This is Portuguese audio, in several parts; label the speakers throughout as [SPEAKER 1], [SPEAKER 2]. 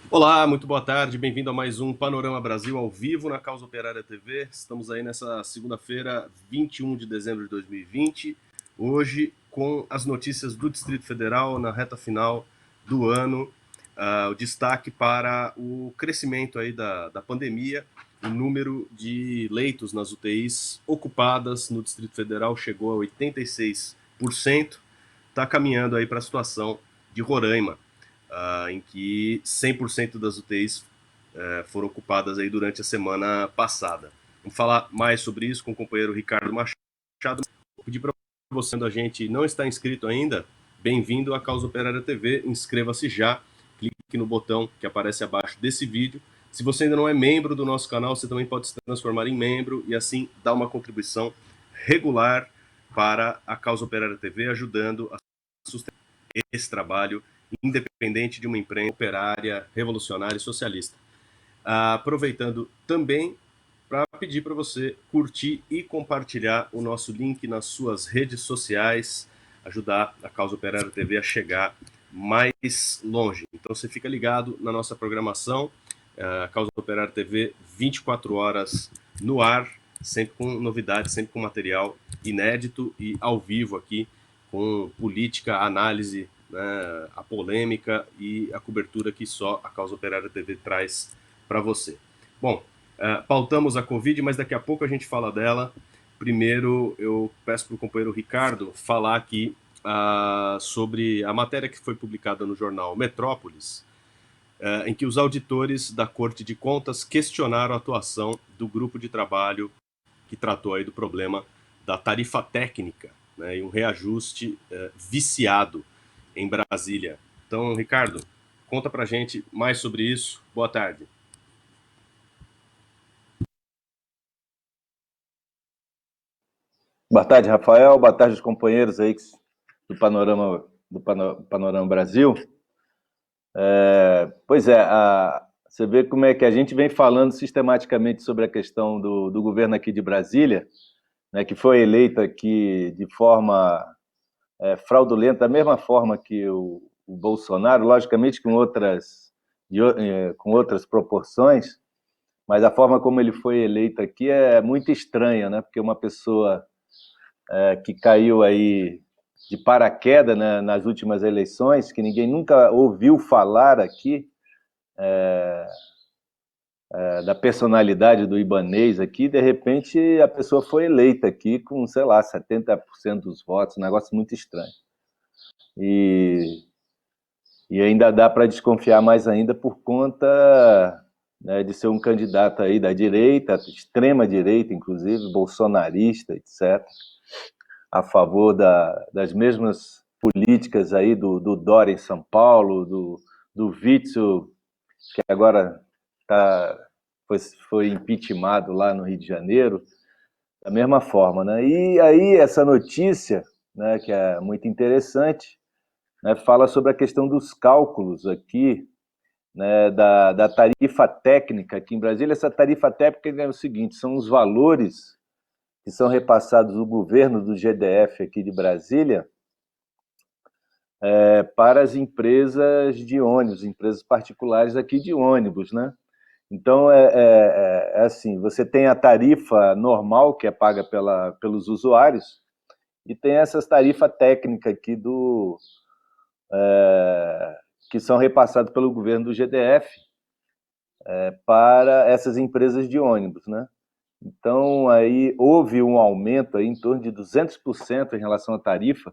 [SPEAKER 1] Olá, muito boa tarde, bem-vindo a mais um Panorama Brasil ao vivo na Causa Operária TV. Estamos aí nessa segunda-feira, 21 de dezembro de 2020, hoje com as notícias do Distrito Federal na reta final do ano, o destaque para o crescimento aí da pandemia, o número de leitos nas UTIs ocupadas no Distrito Federal chegou a 86%, está caminhando aí para a situação de Roraima, em que 100% das UTIs foram ocupadas aí durante a semana passada. Vamos falar mais sobre isso com o companheiro Ricardo Machado. Vou pedir para você, a gente não está inscrito ainda, bem-vindo à Causa Operária TV, inscreva-se já, clique no botão que aparece abaixo desse vídeo. Se você ainda não é membro do nosso canal, você também pode se transformar em membro e assim dar uma contribuição regular para a Causa Operária TV, ajudando a sustentar esse trabalho independente de uma imprensa operária, revolucionária e socialista. Aproveitando também para pedir para você curtir e compartilhar o nosso link nas suas redes sociais, ajudar a Causa Operária TV a chegar mais longe. Então você fica ligado na nossa programação, a Causa Operária TV 24 horas no ar, sempre com novidades, sempre com material inédito e ao vivo aqui, com política, análise, né, a polêmica e a cobertura que só a Causa Operária TV traz para você. Bom, pautamos a Covid, mas daqui a pouco a gente fala dela. Primeiro, eu peço para o companheiro Ricardo falar aqui sobre a matéria que foi publicada no jornal Metrópolis, em que os auditores da Corte de Contas questionaram a atuação do grupo de trabalho que tratou aí do problema da tarifa técnica, né, e um reajuste viciado em Brasília. Então, Ricardo, conta pra gente mais sobre isso. Boa tarde.
[SPEAKER 2] Boa tarde, Rafael. Boa tarde, os companheiros aí do Panorama Brasil. Pois é, você vê como é que a gente vem falando sistematicamente sobre a questão do governo aqui de Brasília, né, que foi eleito aqui de forma fraudulenta, da mesma forma que o Bolsonaro, logicamente com outras proporções, mas a forma como ele foi eleito aqui é muito estranha, né? Porque uma pessoa que caiu aí de paraquedas, né, nas últimas eleições, que ninguém nunca ouviu falar aqui, da personalidade do Ibanez aqui, de repente a pessoa foi eleita aqui com, sei lá, 70% dos votos, um negócio muito estranho. E ainda dá para desconfiar mais ainda por conta, né, de ser um candidato aí da direita, extrema direita, inclusive, bolsonarista, etc., a favor das mesmas políticas aí do Dória em São Paulo, do Witzel, que agora foi impeachmentado lá no Rio de Janeiro, da mesma forma, né? E aí essa notícia, né, que é muito interessante, né, fala sobre a questão dos cálculos aqui, né, da tarifa técnica aqui em Brasília. Essa tarifa técnica é o seguinte: são os valores que são repassados do governo do GDF aqui de Brasília para as empresas de ônibus, empresas particulares aqui de ônibus, né? Então, é assim, você tem a tarifa normal, que é paga pelos usuários, e tem essas tarifas técnicas aqui que são repassadas pelo governo do GDF para essas empresas de ônibus, né? Então, aí houve um aumento aí em torno de 200% em relação à tarifa.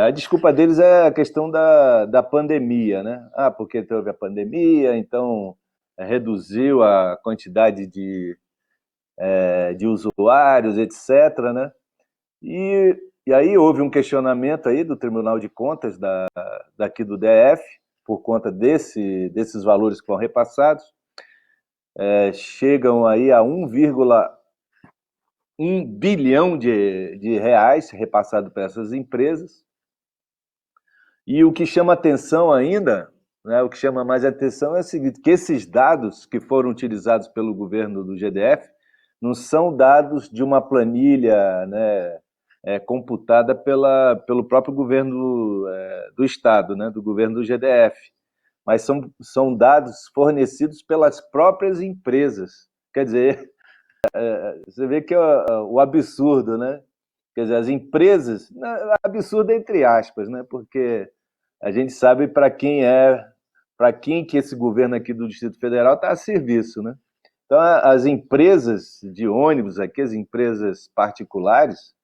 [SPEAKER 2] A desculpa deles é a questão da pandemia, né? Porque teve a pandemia, então reduziu a quantidade de usuários, etc., né? E aí houve um questionamento aí do Tribunal de Contas daqui do DF, por conta desses valores que foram repassados, chegam aí a 1 bilhão de reais repassado para essas empresas. E o que chama atenção ainda, né, o que chama mais atenção é o seguinte, que esses dados que foram utilizados pelo governo do GDF não são dados de uma planilha, né, computada pelo próprio governo do Estado, né, do governo do GDF, mas são dados fornecidos pelas próprias empresas. Quer dizer, você vê que é o absurdo, né? Quer dizer, as empresas, absurdo entre aspas, né? Porque a gente sabe para quem que esse governo aqui do Distrito Federal está a serviço, né? Então, as empresas de ônibus aqui, as empresas particulares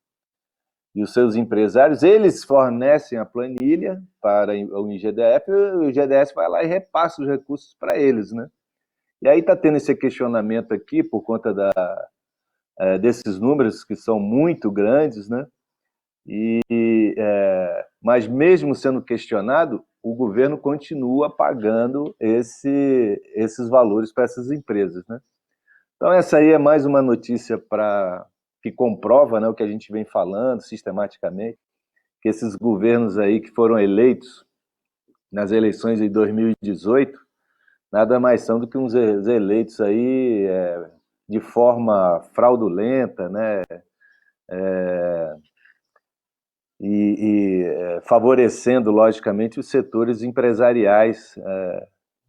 [SPEAKER 2] e os seus empresários, eles fornecem a planilha para o IGDF e o IGDF vai lá e repassa os recursos para eles, né? E aí está tendo esse questionamento aqui por conta desses números que são muito grandes, né? Mas mesmo sendo questionado, o governo continua pagando esses valores para essas empresas, né? Então essa aí é mais uma notícia que comprova, né, o que a gente vem falando sistematicamente, que esses governos aí que foram eleitos nas eleições de 2018 nada mais são do que uns eleitos aí de forma fraudulenta, né? Favorecendo, logicamente, os setores empresariais,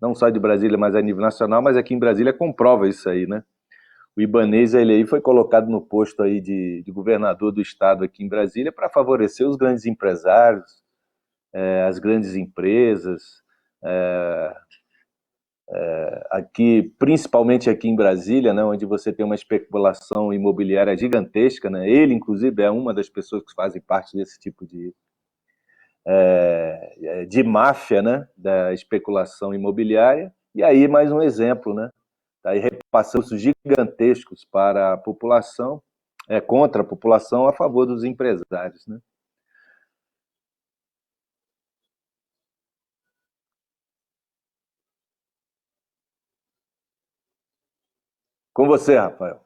[SPEAKER 2] não só de Brasília, mas a nível nacional, mas aqui em Brasília comprova isso aí, né? O Ibanez, ele aí foi colocado no posto aí de governador do estado aqui em Brasília para favorecer os grandes empresários, as grandes empresas, aqui, principalmente aqui em Brasília, né, onde você tem uma especulação imobiliária gigantesca, né? Ele, inclusive, é uma das pessoas que fazem parte desse tipo de máfia, né, da especulação imobiliária. E aí, mais um exemplo, né? Tá aí repassando gigantescos para a população, contra a população, a favor dos empresários, né? Com você, Rafael.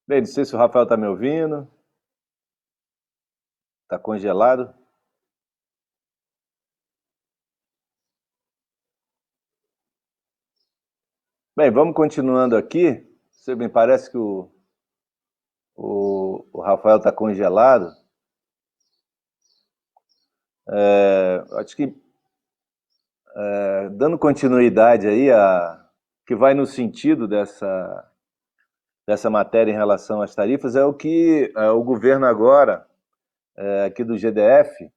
[SPEAKER 2] Bem, não sei se o Rafael está me ouvindo. Está congelado. Bem, vamos continuando aqui. Você me parece que o Rafael está congelado. Acho que dando continuidade aí, que vai no sentido dessa matéria em relação às tarifas, é o que o governo agora, aqui do GDF,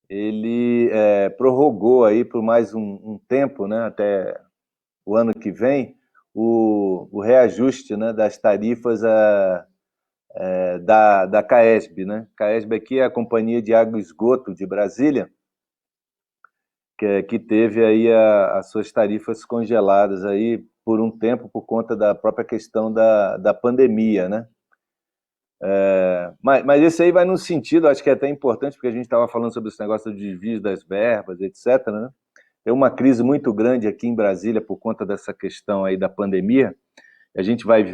[SPEAKER 2] ele prorrogou aí por mais um tempo, né, até o ano que vem, o reajuste, né, das tarifas da CAESB, né? CAESB aqui é a Companhia de Água e Esgoto de Brasília, que teve aí as suas tarifas congeladas aí por um tempo por conta da própria questão da pandemia, né? Mas esse aí vai num sentido, acho que é até importante, porque a gente estava falando sobre esse negócio do desvio das verbas, etc., né? Tem uma crise muito grande aqui em Brasília por conta dessa questão aí da pandemia. A gente vai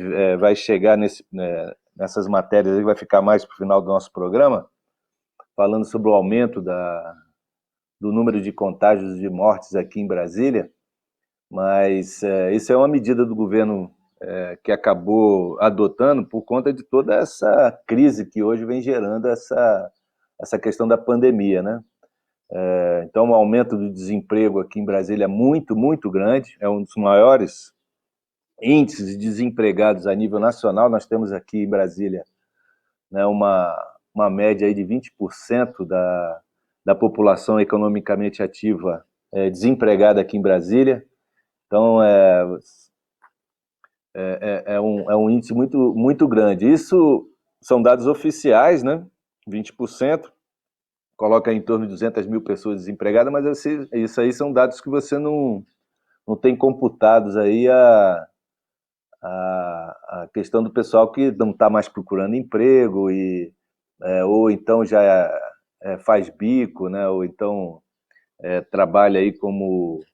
[SPEAKER 2] chegar nessas matérias aí, vai ficar mais para o final do nosso programa, falando sobre o aumento do número de contágios e de mortes aqui em Brasília, mas isso é uma medida do governo que acabou adotando por conta de toda essa crise que hoje vem gerando essa questão da pandemia, né? Então, o aumento do desemprego aqui em Brasília é muito, muito grande, é um dos maiores índices de desempregados a nível nacional. Nós temos aqui em Brasília, né, uma média aí de 20% da população economicamente ativa desempregada aqui em Brasília. Então, é um índice muito, muito grande. Isso são dados oficiais, né? 20%, coloca em torno de 200 mil pessoas desempregadas, mas isso aí são dados que você não tem computados aí a questão do pessoal que não está mais procurando emprego, ou então já faz bico, né? Ou então trabalha aí como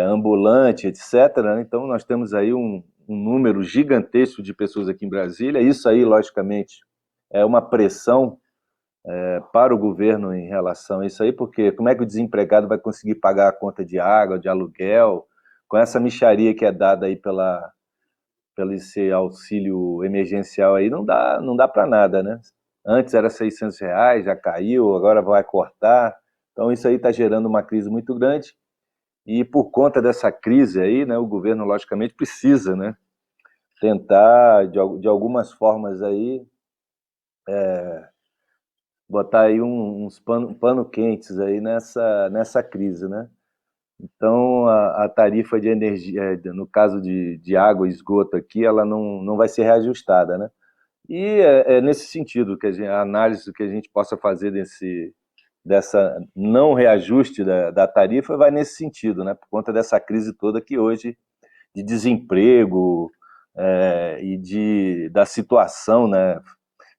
[SPEAKER 2] ambulante, etc. Então nós temos aí um número gigantesco de pessoas aqui em Brasília. Isso aí, logicamente, é uma pressão para o governo em relação a isso aí, porque como é que o desempregado vai conseguir pagar a conta de água, de aluguel, com essa mixaria que é dada aí pelo esse auxílio emergencial aí, não dá para nada, né? Antes era R$ 600, já caiu, agora vai cortar. Então isso aí está gerando uma crise muito grande. E por conta dessa crise aí, né, o governo, logicamente, precisa, né, tentar, de algumas formas aí, botar aí uns pano quentes aí nessa crise, né? Então, a tarifa de energia, no caso de água e esgoto aqui, ela não vai ser reajustada, né? E é nesse sentido que a análise que a gente possa fazer dessa não reajuste da tarifa vai nesse sentido, né? Por conta dessa crise toda que hoje, de desemprego da situação, né,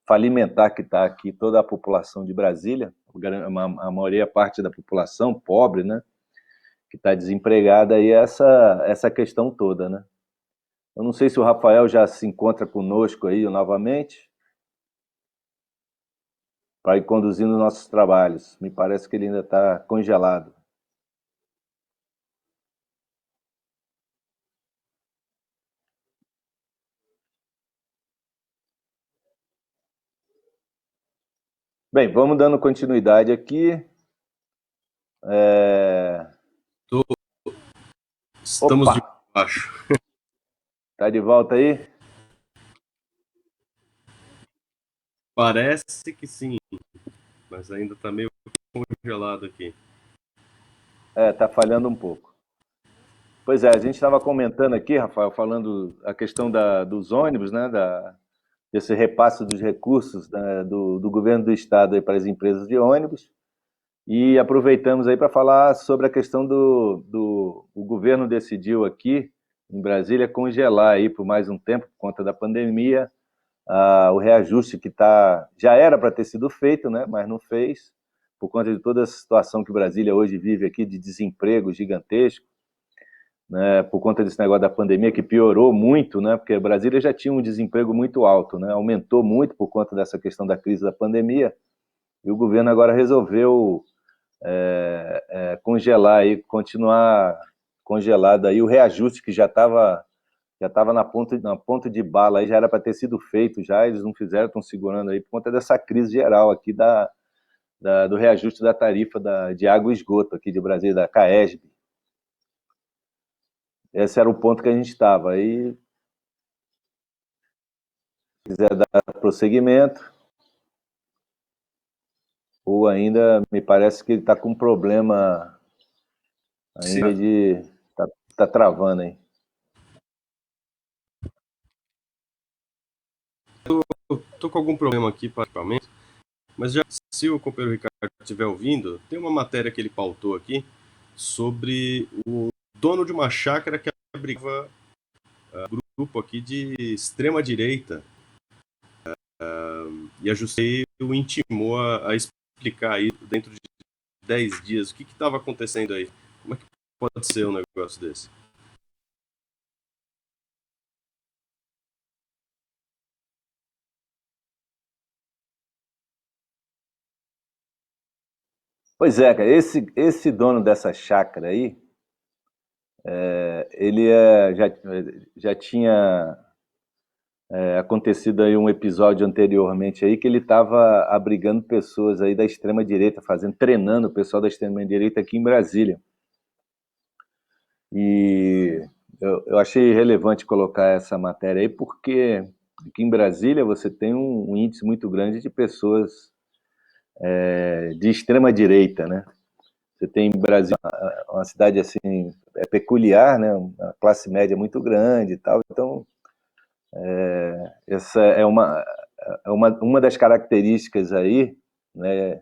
[SPEAKER 2] falimentar que está aqui toda a população de Brasília, a maioria parte da população pobre, né, que está desempregada, e essa questão toda, né? Eu não sei se o Rafael já se encontra conosco aí novamente, para ir conduzindo nossos trabalhos. Me parece que ele ainda está congelado. Bem, vamos dando continuidade aqui.
[SPEAKER 1] Estamos de
[SPEAKER 2] Opa,
[SPEAKER 1] baixo.
[SPEAKER 2] tá de volta aí?
[SPEAKER 1] Parece que sim, mas ainda está meio congelado aqui.
[SPEAKER 2] Tá falhando um pouco. Pois é, a gente estava comentando aqui, Rafael, falando a questão dos ônibus, né, desse repasse dos recursos, né, do governo do estado aí para as empresas de ônibus, e aproveitamos aí para falar sobre a questão o governo decidiu aqui em Brasília congelar aí por mais um tempo, por conta da pandemia, o reajuste que já era para ter sido feito, né, mas não fez, por conta de toda a situação que Brasília hoje vive aqui, de desemprego gigantesco, né, por conta desse negócio da pandemia, que piorou muito, né, porque Brasília já tinha um desemprego muito alto, né, aumentou muito por conta dessa questão da crise da pandemia, e o governo agora resolveu congelar aí, continuar congelado aí o reajuste que já estava na ponta de bala, aí já era para ter sido feito, já eles não fizeram, estão segurando aí por conta dessa crise geral aqui do reajuste da tarifa de água e esgoto aqui de Brasília, da CAESB. Esse era o ponto que a gente estava. Aí, se quiser dar prosseguimento, ou ainda me parece que ele está com um problema
[SPEAKER 1] Sim,
[SPEAKER 2] ainda de. Tá travando aí.
[SPEAKER 1] eu tô com algum problema aqui, praticamente, mas já se o companheiro Ricardo estiver ouvindo, tem uma matéria que ele pautou aqui sobre o dono de uma chácara que abrigava um grupo aqui de extrema direita, e a Justiça o intimou a explicar aí dentro de 10 dias o que estava acontecendo aí. Como é que pode ser um negócio desse?
[SPEAKER 2] Pois é, cara, esse dono dessa chácara aí, ele já tinha acontecido aí um episódio anteriormente aí que ele estava abrigando pessoas aí da extrema direita, treinando o pessoal da extrema direita aqui em Brasília. E eu achei relevante colocar essa matéria aí porque aqui em Brasília você tem um índice muito grande de pessoas de extrema direita, né? Você tem em Brasília uma cidade assim peculiar, né? Uma classe média muito grande e tal. Então essa é uma das características aí, né,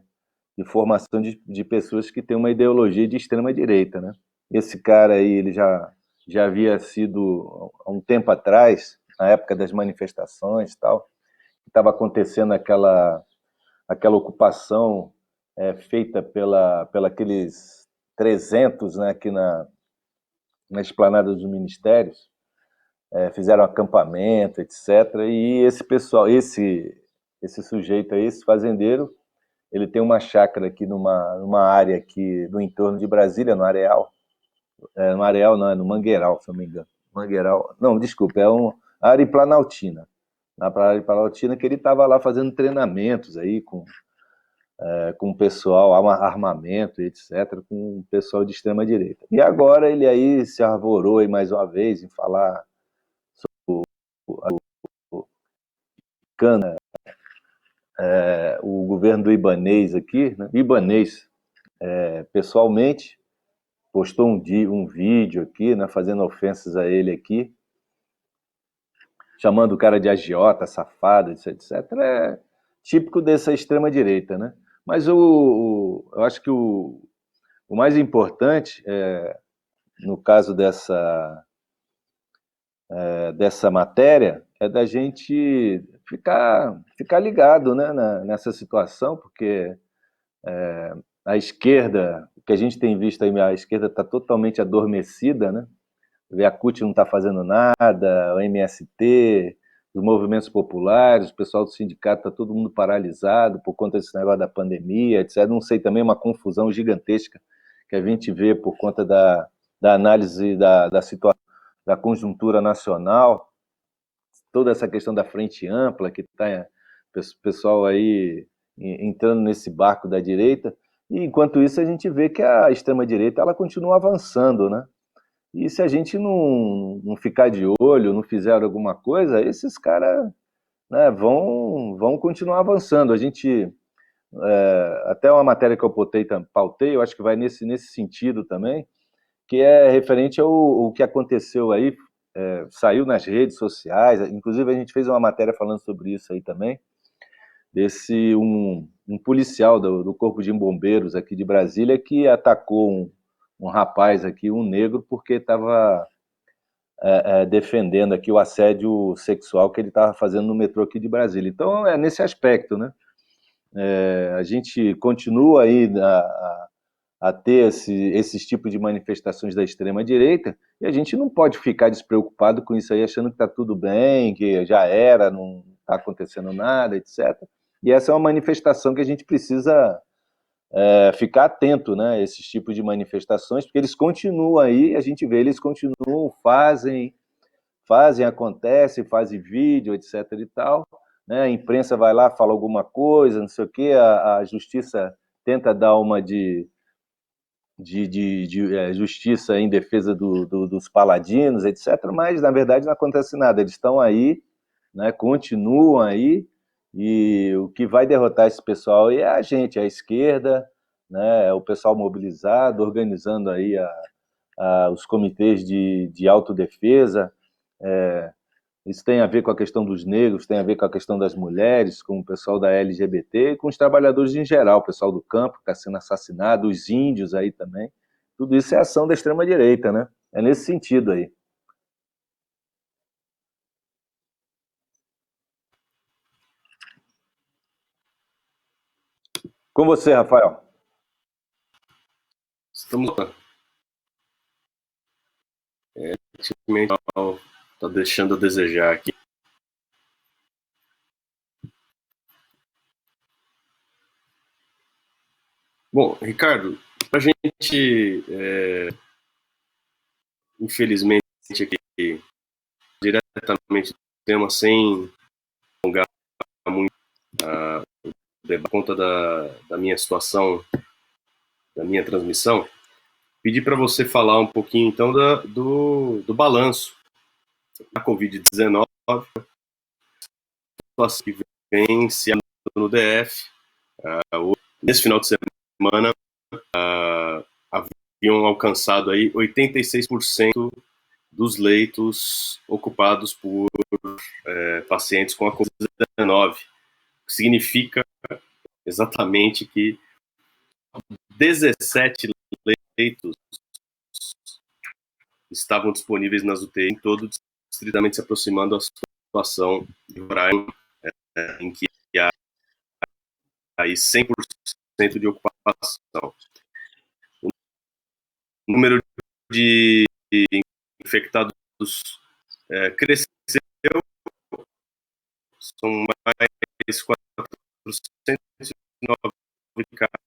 [SPEAKER 2] de formação de pessoas que têm uma ideologia de extrema direita, né? Esse cara aí, ele já havia sido, há um tempo atrás, na época das manifestações e tal, estava acontecendo aquela ocupação feita pela aqueles 300, né, aqui na esplanada dos ministérios, fizeram acampamento, etc. E esse pessoal, esse sujeito aí, esse fazendeiro, ele tem uma chácara aqui numa área aqui no entorno de Brasília, no Areal. No Areal não, é no Mangueiral, se não me engano. Mangueiral, não, desculpa, é uma área planaltina. Na área planaltina que ele estava lá fazendo treinamentos aí com o pessoal, armamento, etc., com o pessoal de extrema-direita. E agora ele aí se arvorou aí mais uma vez em falar o Cana, o governo do Ibanez aqui, né? Ibanez, pessoalmente, postou um vídeo aqui, né, fazendo ofensas a ele aqui, chamando o cara de agiota, safado, etc. É típico dessa extrema-direita, né? Mas eu acho que o mais importante, no caso dessa matéria, é da gente ficar ligado, né, nessa situação, porque a esquerda, o que a gente tem visto aí, a esquerda está totalmente adormecida, né? A CUT não está fazendo nada, o MST, os movimentos populares, o pessoal do sindicato está todo mundo paralisado por conta desse negócio da pandemia, etc. Não sei, também uma confusão gigantesca que a gente vê por conta da análise da situação, da conjuntura nacional, toda essa questão da frente ampla, que está o pessoal aí entrando nesse barco da direita, e enquanto isso a gente vê que a extrema-direita ela continua avançando, né? E se a gente não ficar de olho, não fizer alguma coisa, esses caras, né, vão continuar avançando. A gente, até uma matéria que eu pautei, eu acho que vai nesse sentido também, que é referente ao que aconteceu aí, saiu nas redes sociais, inclusive a gente fez uma matéria falando sobre isso aí também, desse um policial do Corpo de Bombeiros aqui de Brasília que atacou um rapaz aqui, um negro, porque estava defendendo aqui o assédio sexual que ele estava fazendo no metrô aqui de Brasília. Então, é nesse aspecto, né? A gente continua aí a ter esses tipos de manifestações da extrema-direita e a gente não pode ficar despreocupado com isso aí, achando que está tudo bem, que já era, não está acontecendo nada, etc. E essa é uma manifestação que a gente precisa ficar atento, né, a esses tipos de manifestações, porque eles continuam aí, a gente vê, eles continuam, acontece, fazem vídeo, etc. e tal, né? A imprensa vai lá, fala alguma coisa, não sei o quê, a justiça tenta dar uma de justiça em defesa dos paladinos, etc., mas na verdade não acontece nada, eles estão aí, né, continuam aí, e o que vai derrotar esse pessoal é a gente, a esquerda, né, o pessoal mobilizado, organizando aí os comitês de autodefesa. Isso tem a ver com a questão dos negros, tem a ver com a questão das mulheres, com o pessoal da LGBT e com os trabalhadores em geral, o pessoal do campo que está sendo assassinado, os índios aí também. Tudo isso é ação da extrema-direita, né? É nesse sentido aí. Com você, Rafael.
[SPEAKER 1] Estamos lá. Está deixando a desejar aqui. Bom, Ricardo, a gente, infelizmente, aqui, diretamente do tema, sem alongar muito por conta da minha situação, da minha transmissão, pedi para você falar um pouquinho, então, do balanço da Covid-19, que vem se no DF. Nesse final de semana, haviam alcançado aí 86% dos leitos ocupados por pacientes com a Covid-19, o que significa exatamente que 17 leitos estavam disponíveis nas UTI em todo o distrito, se aproximando da situação de Roraima, em que há aí 100% de ocupação. O número de infectados cresceu, são mais 409 casos.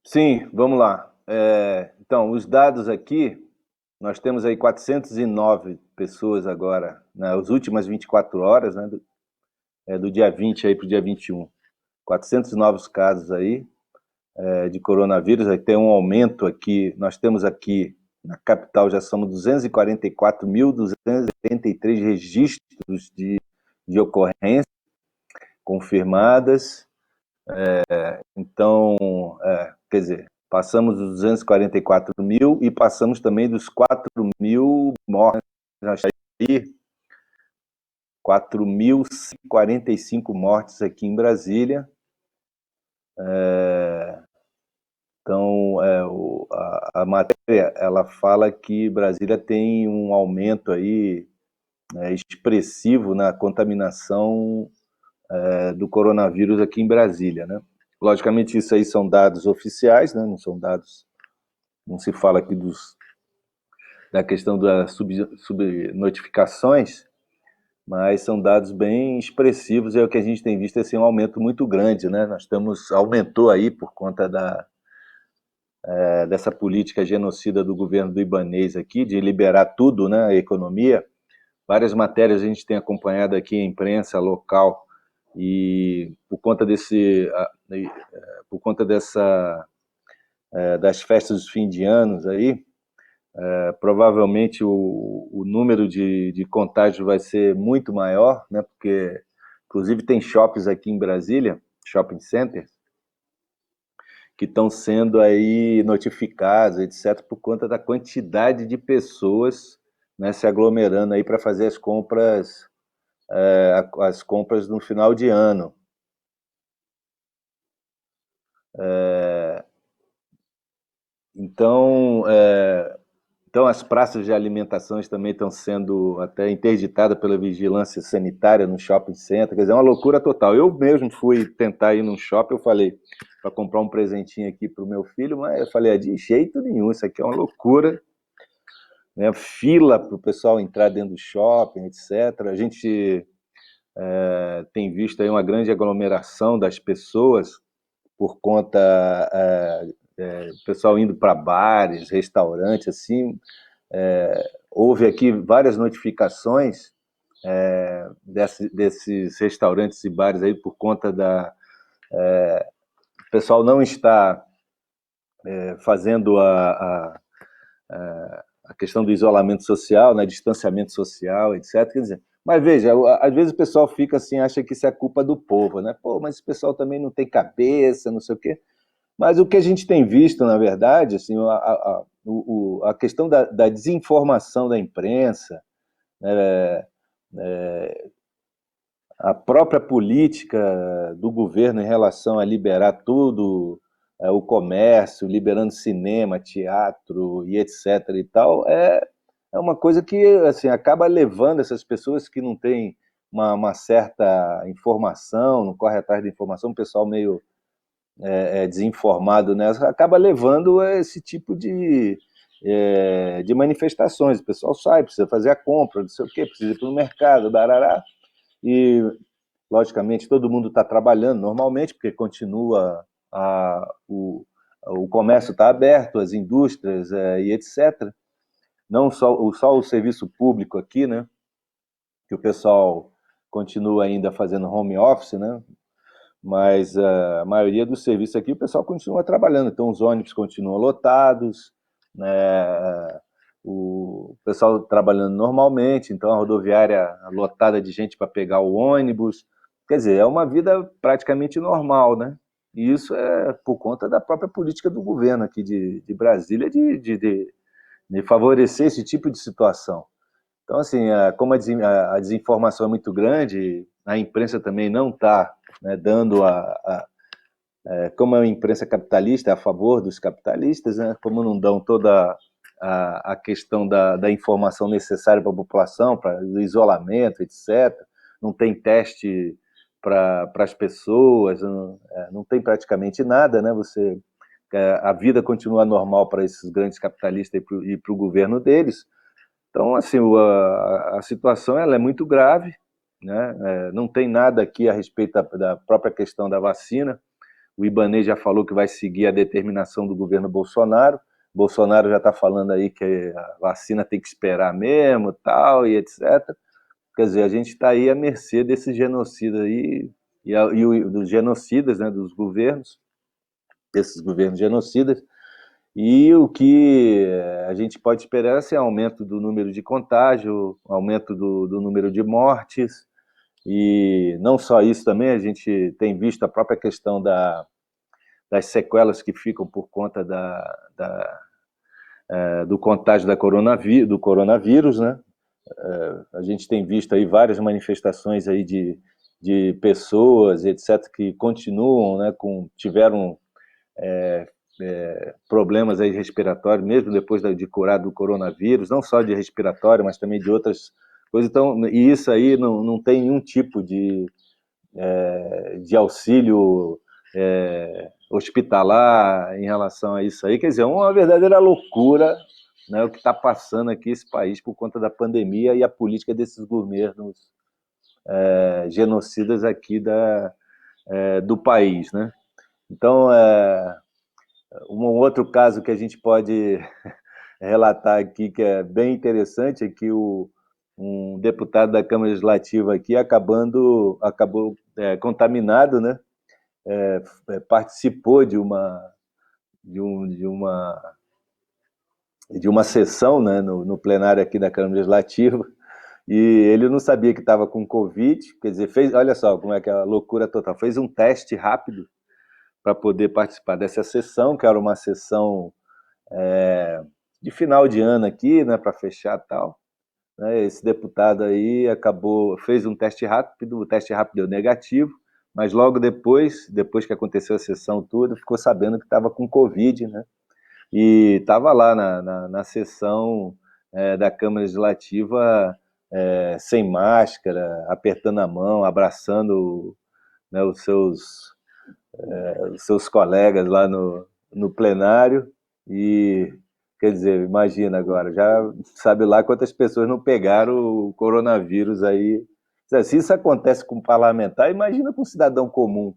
[SPEAKER 2] Sim, vamos lá. Então, os dados aqui, nós temos aí 409 pessoas agora, nas últimas 24 horas, né, do dia 20 aí para o dia 21. 400 novos casos aí de coronavírus, aí tem um aumento aqui, nós temos aqui na capital já somos 244.283 registros de ocorrência confirmadas. Então, quer dizer, passamos dos 244 mil e passamos também dos 4 mil mortes. Aí, 4.045 mortes aqui em Brasília. Então, a matéria ela fala que Brasília tem um aumento aí expressivo na contaminação do coronavírus aqui em Brasília, né? Logicamente, isso aí são dados oficiais, né? Não são dados, não se fala aqui da questão das subnotificações, mas são dados bem expressivos, e é o que a gente tem visto, assim, um aumento muito grande, né? Aumentou aí por conta dessa política genocida do governo do Ibanez aqui, de liberar tudo, né, a economia. Várias matérias a gente tem acompanhado aqui em imprensa local, e por conta das festas dos fim de anos aí, provavelmente o número de contágios vai ser muito maior, né, porque inclusive tem shoppings aqui em Brasília, shopping centers, que estão sendo aí notificados, etc., por conta da quantidade de pessoas, né, se aglomerando aí para fazer as compras no final de ano. Então, as praças de alimentação também estão sendo até interditadas pela vigilância sanitária no shopping center, quer dizer, é uma loucura total. Eu mesmo fui tentar ir num shopping, eu falei, para comprar um presentinho aqui para o meu filho, mas eu falei, de jeito nenhum, isso aqui é uma loucura, né? Fila para o pessoal entrar dentro do shopping, etc. A gente tem visto aí uma grande aglomeração das pessoas por conta do pessoal indo para bares, restaurantes, assim. Houve aqui várias notificações desses restaurantes e bares aí por conta o pessoal não está fazendo a questão do isolamento social, né, distanciamento social, etc. Quer dizer, mas veja, às vezes o pessoal fica assim, acha que isso é culpa do povo, né? Pô, mas esse pessoal também não tem cabeça, não sei o quê. Mas o que a gente tem visto, na verdade, assim, a questão da desinformação da imprensa, né, a própria política do governo em relação a liberar tudo, o comércio, liberando cinema, teatro e etc. e tal, é uma coisa que assim, acaba levando essas pessoas que não têm uma certa informação, não corre atrás da informação, um pessoal meio desinformado nessa, acaba levando a esse tipo de manifestações. O pessoal sai, precisa fazer a compra, não sei o quê, precisa ir para o mercado, darará, e logicamente todo mundo está trabalhando normalmente, porque continua o comércio está aberto, as indústrias e etc. Não só o serviço público aqui, né, que o pessoal continua ainda fazendo home office, né, mas a maioria dos serviços aqui o pessoal continua trabalhando, então os ônibus continuam lotados, né, o pessoal trabalhando normalmente, então a rodoviária lotada de gente para pegar o ônibus, quer dizer, é uma vida praticamente normal, né? E isso é por conta da própria política do governo aqui de Brasília de favorecer esse tipo de situação. Então, assim, como a desinformação é muito grande, a imprensa também não está, né, dando como a imprensa capitalista é a favor dos capitalistas, né, como não dão toda a questão da informação necessária para a população, para o isolamento, etc., não tem teste para as pessoas, não tem praticamente nada, né? A vida continua normal para esses grandes capitalistas e para o governo deles. Então, assim, a situação ela é muito grave, né? Não tem nada aqui a respeito da própria questão da vacina. O Ibanez já falou que vai seguir a determinação do governo Bolsonaro. Bolsonaro já está falando aí que a vacina tem que esperar mesmo, tal, e etc. Quer dizer, a gente está aí à mercê desses genocidas aí, dos genocidas, né, dos governos, desses governos genocidas, e o que a gente pode esperar é assim, aumento do número de contágio, aumento do número de mortes, e não só isso também, a gente tem visto a própria questão das sequelas que ficam por conta do contágio do coronavírus, né? A gente tem visto aí várias manifestações aí de pessoas, etc., que continuam, né, tiveram problemas aí respiratórios, mesmo depois de curar do coronavírus, não só de respiratório, mas também de outras coisas. Então, e isso aí não tem nenhum tipo de auxílio hospitalar em relação a isso aí. Quer dizer, é uma verdadeira loucura, né, o que está passando aqui esse país por conta da pandemia e a política desses governos genocidas aqui do país, né? Então, um outro caso que a gente pode relatar aqui, que é bem interessante, é que um deputado da Câmara Legislativa aqui acabou contaminado, né? Participou de uma sessão, né, no plenário aqui da Câmara Legislativa, e ele não sabia que estava com Covid, quer dizer, olha só como é que é a loucura total, fez um teste rápido para poder participar dessa sessão, que era uma sessão de final de ano aqui, né, para fechar tal. Né, esse deputado aí fez um teste rápido, o teste rápido deu negativo, mas logo depois que aconteceu a sessão toda, ficou sabendo que estava com Covid, né? E estava lá na sessão da Câmara Legislativa sem máscara, apertando a mão, abraçando, né, os seus colegas lá no plenário. E, quer dizer, imagina agora, já sabe lá quantas pessoas não pegaram o coronavírus aí. Se isso acontece com um parlamentar, imagina com um cidadão comum,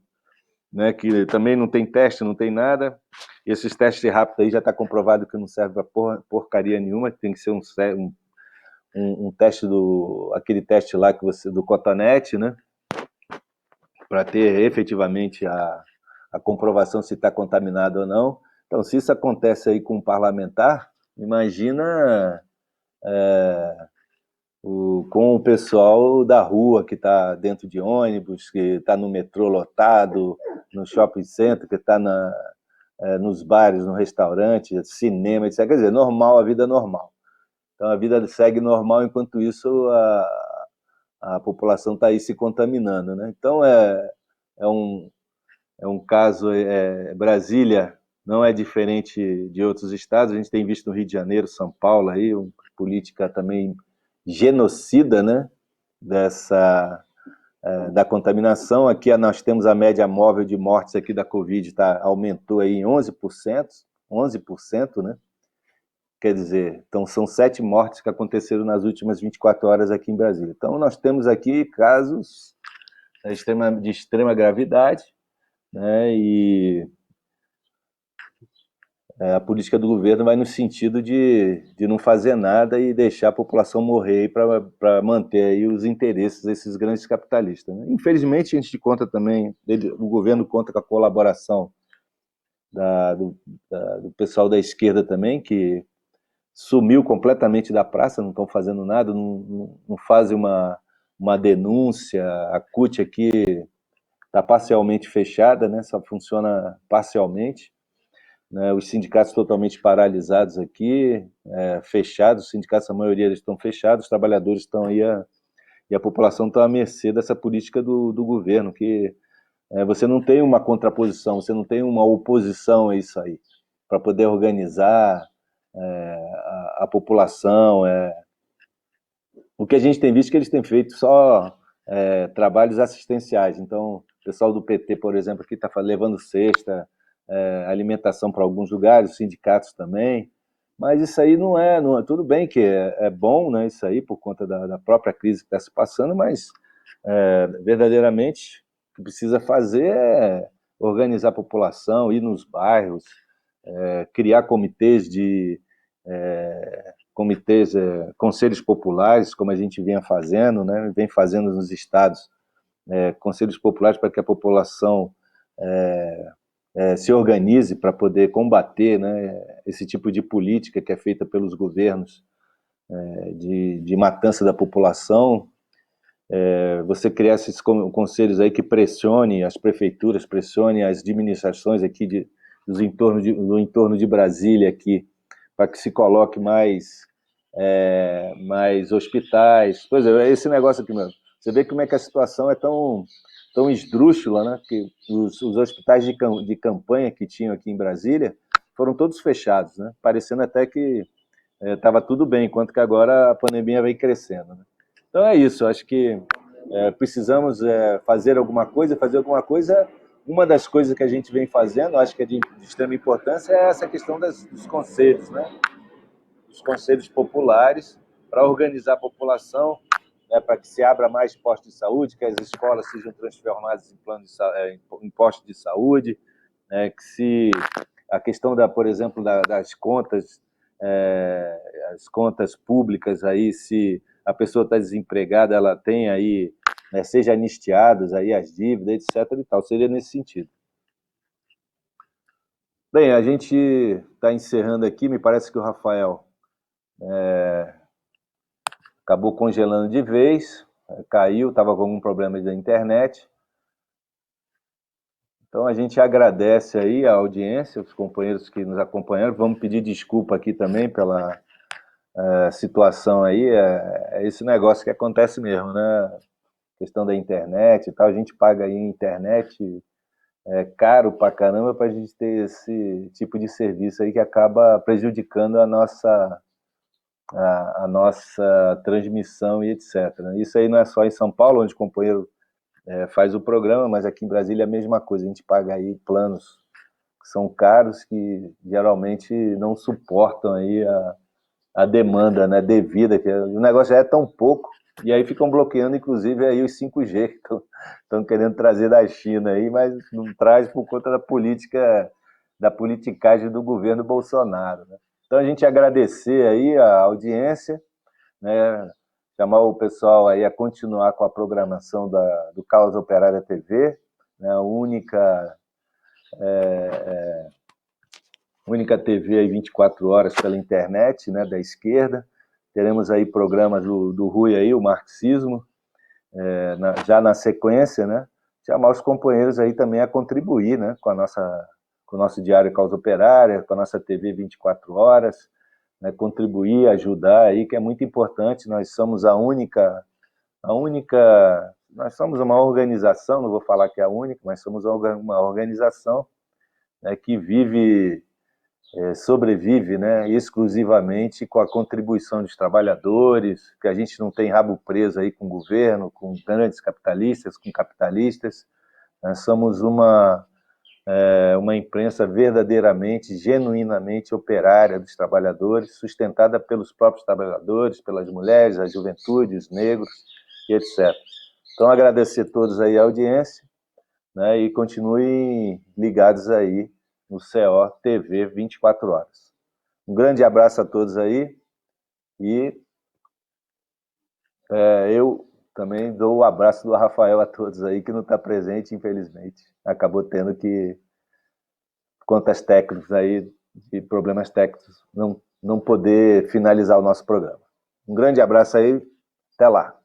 [SPEAKER 2] né, que também não tem teste, não tem nada. Esses testes rápidos aí já está comprovado que não serve para porcaria nenhuma, tem que ser um teste aquele teste lá do Cotonete, né, para ter efetivamente a comprovação se está contaminado ou não. Então, se isso acontece aí com um parlamentar, imagina com o pessoal da rua que está dentro de ônibus, que está no metrô lotado, no shopping center, que está nos bares, no restaurante, cinema, etc. Quer dizer, normal, a vida normal. Então, a vida segue normal, enquanto isso a população está aí se contaminando, né? Então, é um caso, Brasília não é diferente de outros estados, a gente tem visto no Rio de Janeiro, São Paulo, aí, uma política também genocida, né, da contaminação. Aqui nós temos a média móvel de mortes aqui da Covid, aumentou aí em 11%, né? Quer dizer, então são 7 mortes que aconteceram nas últimas 24 horas aqui em Brasília. Então nós temos aqui casos de extrema gravidade, né? E a política do governo vai no sentido de não fazer nada e deixar a população morrer para manter aí os interesses desses grandes capitalistas, né? Infelizmente, a gente conta também, o governo conta com a colaboração do pessoal da esquerda também, que sumiu completamente da praça, não estão fazendo nada, não fazem uma denúncia. A CUT aqui está parcialmente fechada, né? Só funciona parcialmente. Né, os sindicatos totalmente paralisados aqui, fechados, os sindicatos, a maioria deles estão fechados, os trabalhadores estão aí, e a população está à mercê dessa política do governo, que você não tem uma contraposição, você não tem uma oposição a isso aí, para poder organizar a população. O que a gente tem visto é que eles têm feito só trabalhos assistenciais. Então, o pessoal do PT, por exemplo, aqui está levando cesta, alimentação para alguns lugares, os sindicatos também. Mas isso aí não é tudo bem que é bom, né, isso aí, por conta da própria crise que está se passando, mas verdadeiramente o que precisa fazer é organizar a população, ir nos bairros, criar comitês conselhos populares, como a gente vinha fazendo, né, vem fazendo nos estados, conselhos populares para que a população se organize para poder combater, né, esse tipo de política que é feita pelos governos de matança da população. Você criar esses conselhos aí que pressione as prefeituras, pressione as administrações aqui do entorno de Brasília aqui, para que se coloque mais hospitais. Pois é, esse negócio aqui mesmo. Você vê como é que a situação é tão esdrúxula, né? Que os hospitais de campanha que tinham aqui em Brasília foram todos fechados, né? Parecendo até que estava tudo bem, enquanto que agora a pandemia vem crescendo, né? Então é isso, eu acho que precisamos fazer alguma coisa. Uma das coisas que a gente vem fazendo, acho que é de extrema importância, é essa questão dos conselhos, né? Dos conselhos populares, para organizar a população, né, para que se abra mais postos de saúde, que as escolas sejam transformadas em postos de saúde, né, que a questão, por exemplo, das contas, as contas públicas, aí, se a pessoa está desempregada, ela tem aí, né, seja anistiadas aí as dívidas, etc. e tal, seria nesse sentido. Bem, a gente está encerrando aqui, me parece que o Rafael acabou congelando de vez, caiu, estava com algum problema da internet. Então a gente agradece aí a audiência, os companheiros que nos acompanharam. Vamos pedir desculpa aqui também pela situação aí. É esse negócio que acontece mesmo, né? Questão da internet e tal. A gente paga aí internet caro pra caramba para a gente ter esse tipo de serviço aí que acaba prejudicando a nossa transmissão e etc. Isso aí não é só em São Paulo, onde o companheiro faz o programa, mas aqui em Brasília é a mesma coisa. A gente paga aí planos que são caros, que geralmente não suportam aí a demanda, né, devida, que o negócio já é tão pouco, e aí ficam bloqueando, inclusive, aí os 5G que estão querendo trazer da China aí, mas não traz por conta da politicagem do governo Bolsonaro, né? Então a gente agradecer aí a audiência, né, chamar o pessoal aí a continuar com a programação do Causa Operária TV, né, a única TV aí 24 horas pela internet, né, da esquerda. Teremos aí programas do Rui aí, o marxismo, já na sequência, né, chamar os companheiros aí também a contribuir, né, com o nosso Diário Causa Operária, com a nossa TV 24 horas, né, contribuir, ajudar aí, que é muito importante. Nós somos nós somos uma organização, não vou falar que é a única, mas somos uma organização, né, que sobrevive, né, exclusivamente com a contribuição dos trabalhadores, que a gente não tem rabo preso aí com o governo, com grandes capitalistas, com capitalistas. Nós somos uma imprensa verdadeiramente, genuinamente operária dos trabalhadores, sustentada pelos próprios trabalhadores, pelas mulheres, a juventude, os negros, e etc. Então, agradecer a todos aí a audiência, né, e continuem ligados aí no CO TV 24 horas. Um grande abraço a todos aí, e eu também dou o abraço do Rafael a todos aí, que não está presente, infelizmente. Acabou tendo que, contas técnicas aí, de problemas técnicos, não poder finalizar o nosso programa. Um grande abraço aí, até lá.